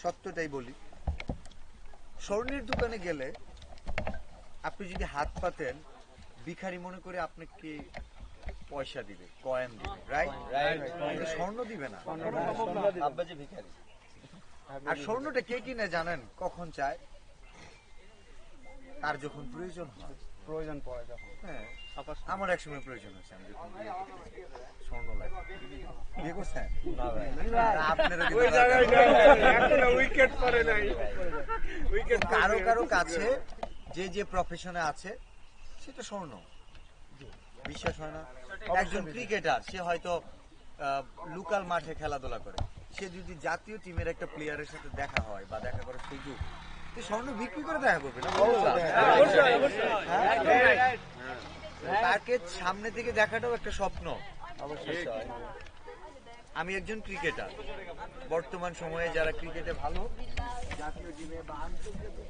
সত্যটাই বলি, স্বর্ণের দোকানে গেলে আপনি যদি হাত পাতেন, ভিখারি মনে করে আপনাকে পয়সা দিবে, কয়েন দিবে, রাইট? স্বর্ণ দিবে না। আর স্বর্ণটা কে কিনে জানেন? কখন চায়? তার যখন প্রয়োজন হয়, প্রয়োজন পড়ে যখন। হ্যাঁ, আমার এক সময় প্রয়োজন হচ্ছে, আমি যখন বিয়ে করতেছি, স্বর্ণ লাগে। বিয়ে করছেন? আপনারও কিন্তু কারো কারো কাছে যে যে প্রফেশনে আছে সেটা স্বর্ণ, বিশ্বাস হয় না? একজন ক্রিকেটার, সে হয়তো লোকাল মাঠে খেলাধুলা করে, সে যদি জাতীয় টিমের একটা প্লেয়ারের সাথে দেখা হয় বা দেখা করার সুযোগ, সে স্বর্ণ বিক্রি করে দেখা করবে না? তাকে সামনে থেকে দেখাটাও একটা স্বপ্ন। আমি একজন ক্রিকেটার, বর্তমান সময়ে যারা ক্রিকেটে ভালো, জাতীয় টিমে বা আন্তর্জাতিক